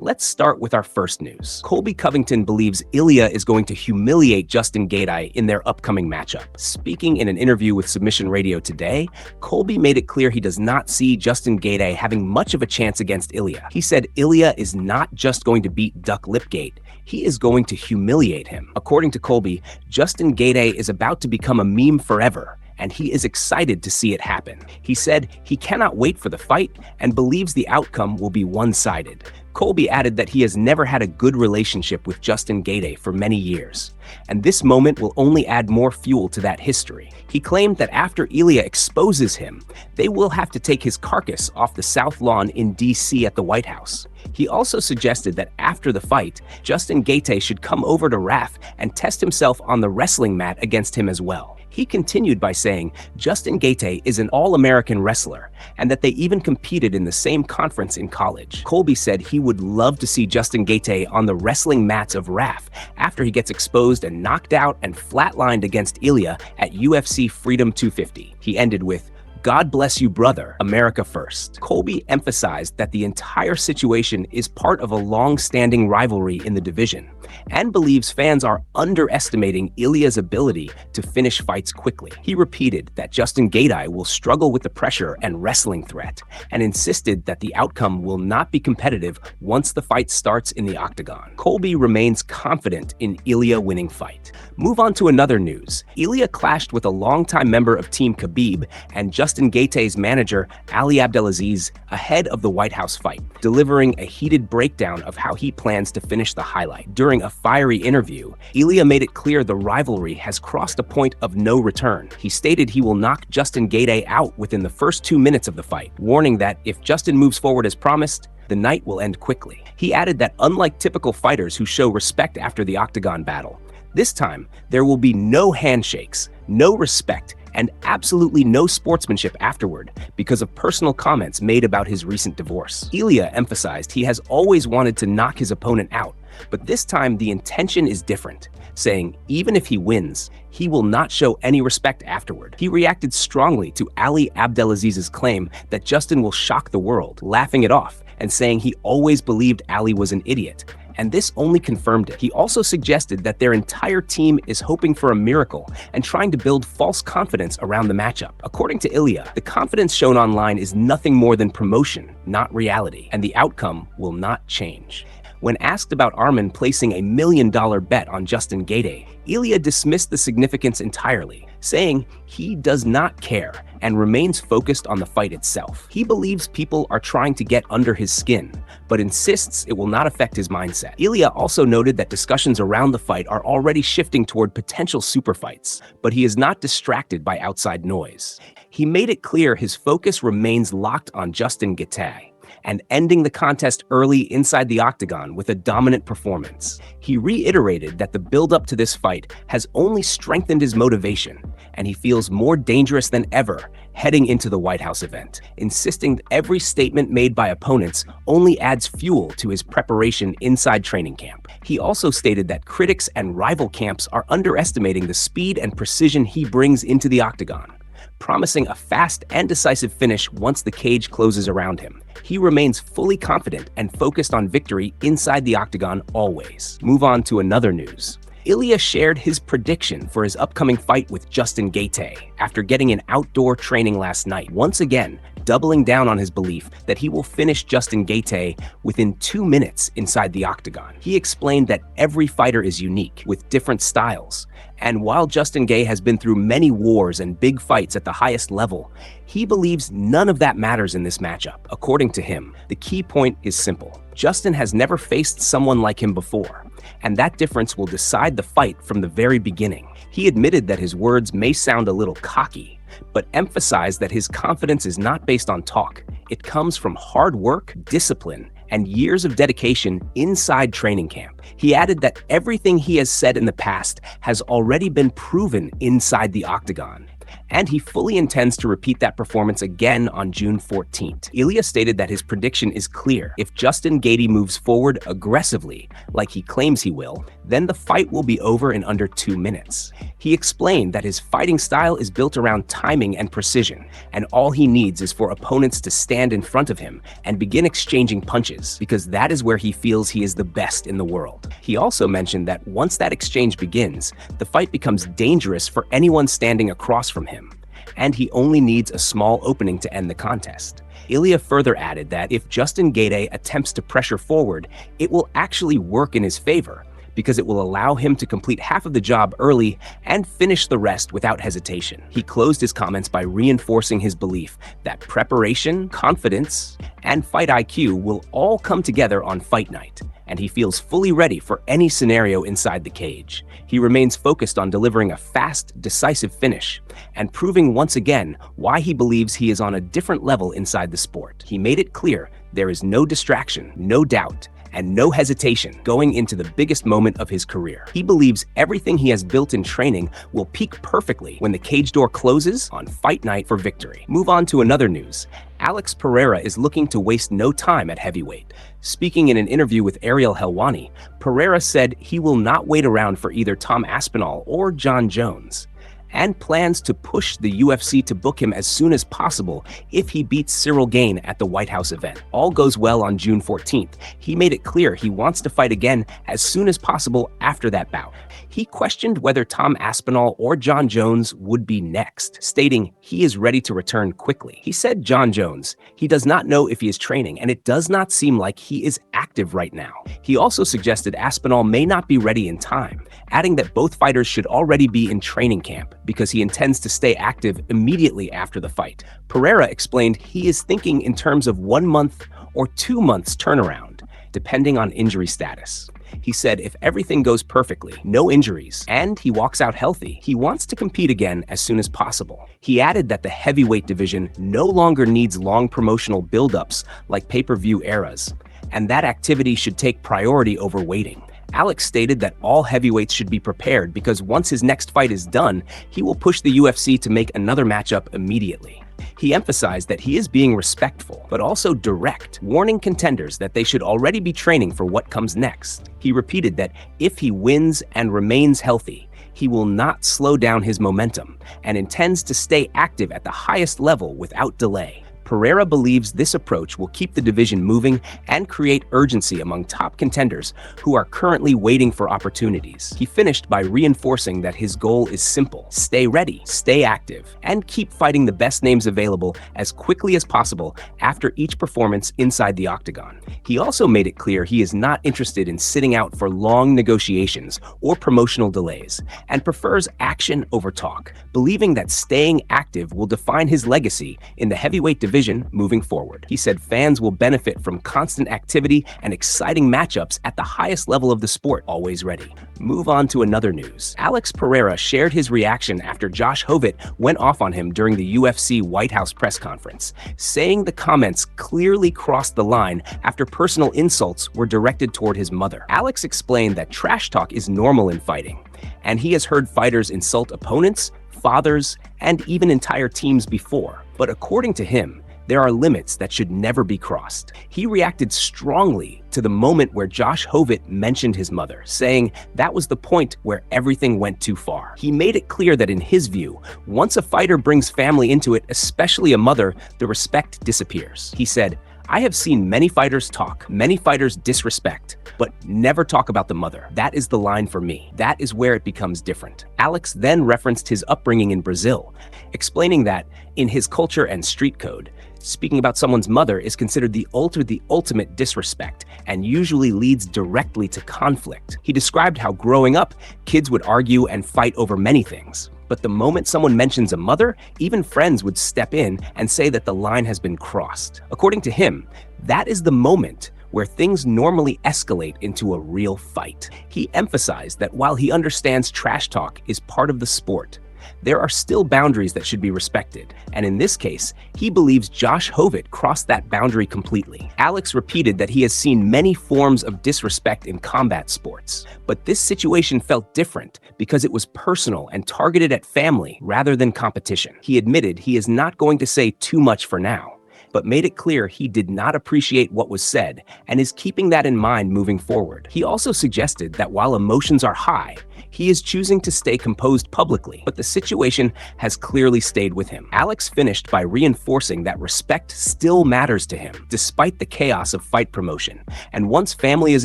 Let's start with our first news. Colby Covington believes Ilia is going to humiliate Justin Gaethje in their upcoming matchup. Speaking in an interview with Submission Radio today, Colby made it clear he does not see Justin Gaethje having much of a chance against Ilia. He said Ilia is not just going to beat Duck Lipgate, he is going to humiliate him. According to Colby, Justin Gaethje is about to become a meme forever, and he is excited to see it happen. He said he cannot wait for the fight and believes the outcome will be one-sided. Colby added that he has never had a good relationship with Justin Gaethje for many years, and this moment will only add more fuel to that history. He claimed that after Ilia exposes him, they will have to take his carcass off the South Lawn in D.C. at the White House. He also suggested that after the fight, Justin Gaethje should come over to RAF and test himself on the wrestling mat against him as well. He continued by saying Justin Gaethje is an all-American wrestler and that they even competed in the same conference in college. Colby said he would love to see Justin Gaethje on the wrestling mats of RAF after he gets exposed and knocked out and flatlined against Ilia at UFC Freedom 250. He ended with, "God bless you, brother, America first." Colby emphasized that the entire situation is part of a long-standing rivalry in the division and believes fans are underestimating Ilia's ability to finish fights quickly. He repeated that Justin Gaethje will struggle with the pressure and wrestling threat and insisted that the outcome will not be competitive once the fight starts in the octagon. Colby remains confident in Ilia winning fight. Move on to another news. Ilia clashed with a longtime member of Team Khabib and Justin Gaethje's manager, Ali Abdelaziz, ahead of the White House fight, delivering a heated breakdown of how he plans to finish the highlight. During a fiery interview, Ilia made it clear the rivalry has crossed a point of no return. He stated he will knock Justin Gaethje out within the first 2 minutes of the fight, warning that if Justin moves forward as promised, the night will end quickly. He added that unlike typical fighters who show respect after the octagon battle, this time there will be no handshakes, no respect, and absolutely no sportsmanship afterward because of personal comments made about his recent divorce. Ilia emphasized he has always wanted to knock his opponent out, but this time the intention is different, saying even if he wins, he will not show any respect afterward. He reacted strongly to Ali Abdelaziz's claim that Justin will shock the world, laughing it off and saying he always believed Ali was an idiot, and this only confirmed it. He also suggested that their entire team is hoping for a miracle and trying to build false confidence around the matchup. According to Ilia, the confidence shown online is nothing more than promotion, not reality, and the outcome will not change. When asked about Arman placing a $1 million bet on Justin Gaethje, Ilia dismissed the significance entirely, saying he does not care and remains focused on the fight itself. He believes people are trying to get under his skin, but insists it will not affect his mindset. Ilia also noted that discussions around the fight are already shifting toward potential super fights, but he is not distracted by outside noise. He made it clear his focus remains locked on Justin Gaethje and ending the contest early inside the octagon with a dominant performance. He reiterated that the build-up to this fight has only strengthened his motivation, and he feels more dangerous than ever heading into the White House event, insisting that every statement made by opponents only adds fuel to his preparation inside training camp. He also stated that critics and rival camps are underestimating the speed and precision he brings into the octagon, promising a fast and decisive finish once the cage closes around him. He remains fully confident and focused on victory inside the octagon always. Move on to another news. Ilia shared his prediction for his upcoming fight with Justin Gaethje after getting an outdoor training last night, once again doubling down on his belief that he will finish Justin Gaethje within 2 minutes inside the octagon. He explained that every fighter is unique, with different styles, and while Justin Gaethje has been through many wars and big fights at the highest level, he believes none of that matters in this matchup. According to him, the key point is simple. Justin has never faced someone like him before, and that difference will decide the fight from the very beginning. He admitted that his words may sound a little cocky, but emphasized that his confidence is not based on talk. It comes from hard work, discipline, and years of dedication inside training camp. He added that everything he has said in the past has already been proven inside the octagon, and he fully intends to repeat that performance again on June 14th. Ilia stated that his prediction is clear. If Justin Gaethje moves forward aggressively, like he claims he will, then the fight will be over in under 2 minutes. He explained that his fighting style is built around timing and precision, and all he needs is for opponents to stand in front of him and begin exchanging punches, because that is where he feels he is the best in the world. He also mentioned that once that exchange begins, the fight becomes dangerous for anyone standing across from him, and he only needs a small opening to end the contest. Ilia further added that if Justin Gaethje attempts to pressure forward, it will actually work in his favor, because it will allow him to complete half of the job early and finish the rest without hesitation. He closed his comments by reinforcing his belief that preparation, confidence, and fight IQ will all come together on fight night, and he feels fully ready for any scenario inside the cage. He remains focused on delivering a fast, decisive finish and proving once again why he believes he is on a different level inside the sport. He made it clear there is no distraction, no doubt, and no hesitation going into the biggest moment of his career. He believes everything he has built in training will peak perfectly when the cage door closes on fight night for victory. Move on to another news. Alex Pereira is looking to waste no time at heavyweight. Speaking in an interview with Ariel Helwani, Pereira said he will not wait around for either Tom Aspinall or Jon Jones, and plans to push the UFC to book him as soon as possible if he beats Cyril Gane at the White House event. All goes well on June 14th. He made it clear he wants to fight again as soon as possible after that bout. He questioned whether Tom Aspinall or Jon Jones would be next, stating he is ready to return quickly. He said Jon Jones, he does not know if he is training, and it does not seem like he is active right now. He also suggested Aspinall may not be ready in time, adding that both fighters should already be in training camp because he intends to stay active immediately after the fight. Pereira explained he is thinking in terms of 1 month or 2 months turnaround, depending on injury status. He said if everything goes perfectly, no injuries, and he walks out healthy, he wants to compete again as soon as possible. He added that the heavyweight division no longer needs long promotional buildups like pay-per-view eras, and that activity should take priority over waiting. Alex stated that all heavyweights should be prepared because once his next fight is done, he will push the UFC to make another matchup immediately. He emphasized that he is being respectful, but also direct, warning contenders that they should already be training for what comes next. He repeated that if he wins and remains healthy, he will not slow down his momentum and intends to stay active at the highest level without delay. Pereira believes this approach will keep the division moving and create urgency among top contenders who are currently waiting for opportunities. He finished by reinforcing that his goal is simple: stay ready, stay active, and keep fighting the best names available as quickly as possible after each performance inside the octagon. He also made it clear he is not interested in sitting out for long negotiations or promotional delays, and prefers action over talk, believing that staying active will define his legacy in the heavyweight division moving forward. He said fans will benefit from constant activity and exciting matchups at the highest level of the sport, always ready. Move on to another news. Alex Pereira shared his reaction after Josh Hovit went off on him during the UFC White House press conference, saying the comments clearly crossed the line after personal insults were directed toward his mother. Alex explained that trash talk is normal in fighting, and he has heard fighters insult opponents, fathers, and even entire teams before. But according to him, there are limits that should never be crossed. He reacted strongly to the moment where Josh Hovit mentioned his mother, saying that was the point where everything went too far. He made it clear that in his view, once a fighter brings family into it, especially a mother, the respect disappears. He said, I have seen many fighters talk, many fighters disrespect, but never talk about the mother. That is the line for me. That is where it becomes different. Alex then referenced his upbringing in Brazil, explaining that in his culture and street code, speaking about someone's mother is considered the ultimate disrespect and usually leads directly to conflict. He described how growing up, kids would argue and fight over many things. But the moment someone mentions a mother, even friends would step in and say that the line has been crossed. According to him, that is the moment where things normally escalate into a real fight. He emphasized that while he understands trash talk is part of the sport, There are still boundaries that should be respected, and in this case, he believes Josh Hovit crossed that boundary completely. Alex repeated that he has seen many forms of disrespect in combat sports, but this situation felt different because it was personal and targeted at family rather than competition. He admitted he is not going to say too much for now, but made it clear he did not appreciate what was said and is keeping that in mind moving forward. He also suggested that while emotions are high, he is choosing to stay composed publicly, but the situation has clearly stayed with him. Alex finished by reinforcing that respect still matters to him, despite the chaos of fight promotion. And once family is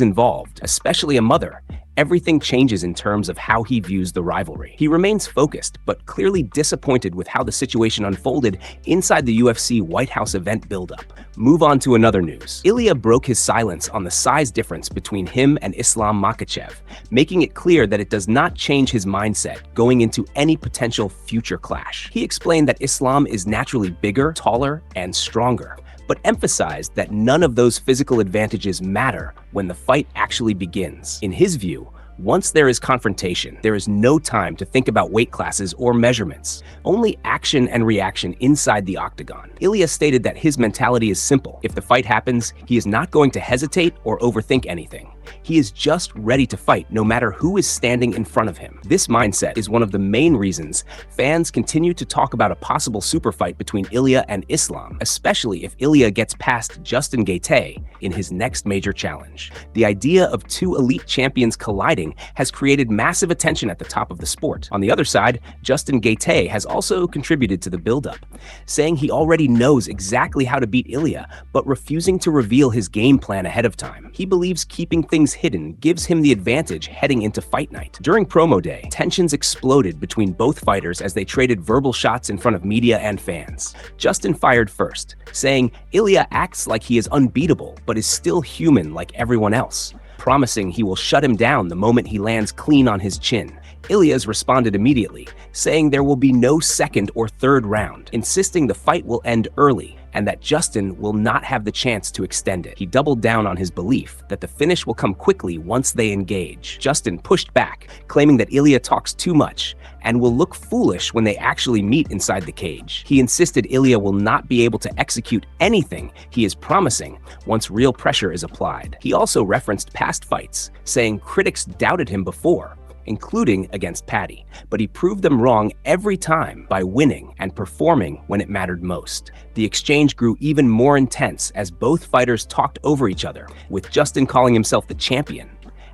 involved, especially a mother, everything changes in terms of how he views the rivalry. He remains focused, but clearly disappointed with how the situation unfolded inside the UFC White House event buildup. Move on to another news. Ilia broke his silence on the size difference between him and Islam Makhachev, making it clear that it does not change his mindset going into any potential future clash. He explained that Islam is naturally bigger, taller, and stronger, but emphasized that none of those physical advantages matter when the fight actually begins. In his view, once there is confrontation, there is no time to think about weight classes or measurements, only action and reaction inside the octagon. Ilia stated that his mentality is simple. If the fight happens, he is not going to hesitate or overthink anything. He is just ready to fight no matter who is standing in front of him. This mindset is one of the main reasons fans continue to talk about a possible super fight between Ilia and Islam, especially if Ilia gets past Justin Gaethje in his next major challenge. The idea of two elite champions colliding has created massive attention at the top of the sport. On the other side, Justin Gaethje has also contributed to the buildup, saying he already knows exactly how to beat Ilia, but refusing to reveal his game plan ahead of time. He believes keeping things hidden gives him the advantage heading into fight night. During promo day, tensions exploded between both fighters as they traded verbal shots in front of media and fans. Justin fired first, saying Ilia acts like he is unbeatable, but is still human like everyone else, promising he will shut him down the moment he lands clean on his chin. Ilia's responded immediately, saying there will be no second or third round, insisting the fight will end early and that Justin will not have the chance to extend it. He doubled down on his belief that the finish will come quickly once they engage. Justin pushed back, claiming that Ilia talks too much and will look foolish when they actually meet inside the cage. He insisted Ilia will not be able to execute anything he is promising once real pressure is applied. He also referenced past fights, saying critics doubted him before, including against Paddy, but he proved them wrong every time by winning and performing when it mattered most. The exchange grew even more intense as both fighters talked over each other, with Justin calling himself the champion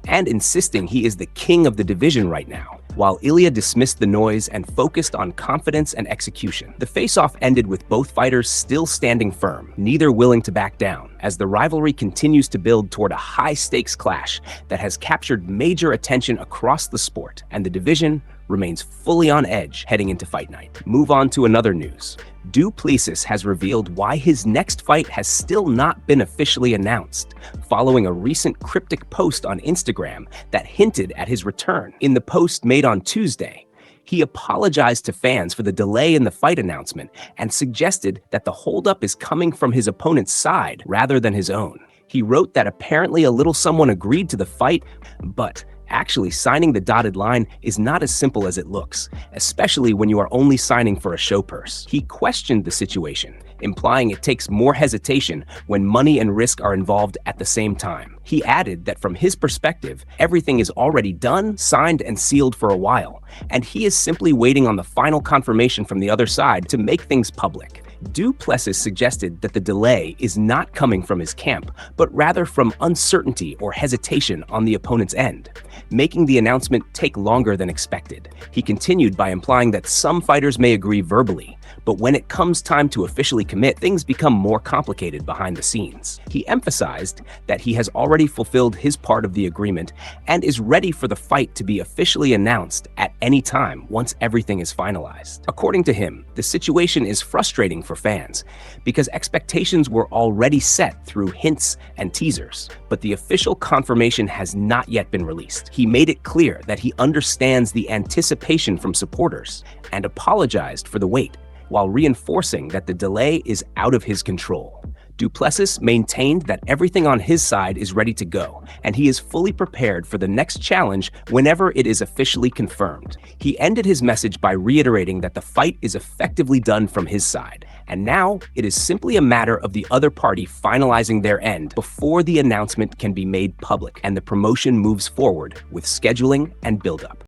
and insisting he is the king of the division right now, while Ilia dismissed the noise and focused on confidence and execution. The face-off ended with both fighters still standing firm, neither willing to back down, as the rivalry continues to build toward a high-stakes clash that has captured major attention across the sport, and the division remains fully on edge heading into fight night. Move on to another news. Du Plessis has revealed why his next fight has still not been officially announced, following a recent cryptic post on Instagram that hinted at his return. In the post made on Tuesday, he apologized to fans for the delay in the fight announcement and suggested that the holdup is coming from his opponent's side rather than his own. He wrote that apparently a little someone agreed to the fight, but actually signing the dotted line is not as simple as it looks, especially when you are only signing for a show purse. He questioned the situation, implying it takes more hesitation when money and risk are involved at the same time. He added that from his perspective, everything is already done, signed, and sealed for a while, and he is simply waiting on the final confirmation from the other side to make things public. Du Plessis suggested that the delay is not coming from his camp, but rather from uncertainty or hesitation on the opponent's end, making the announcement take longer than expected. He continued by implying that some fighters may agree verbally, but when it comes time to officially commit, things become more complicated behind the scenes. He emphasized that he has already fulfilled his part of the agreement and is ready for the fight to be officially announced at any time once everything is finalized. According to him, the situation is frustrating for fans because expectations were already set through hints and teasers, but the official confirmation has not yet been released. He made it clear that he understands the anticipation from supporters and apologized for the wait, while reinforcing that the delay is out of his control. Duplessis maintained that everything on his side is ready to go, and he is fully prepared for the next challenge whenever it is officially confirmed. He ended his message by reiterating that the fight is effectively done from his side, and now it is simply a matter of the other party finalizing their end before the announcement can be made public and the promotion moves forward with scheduling and build-up.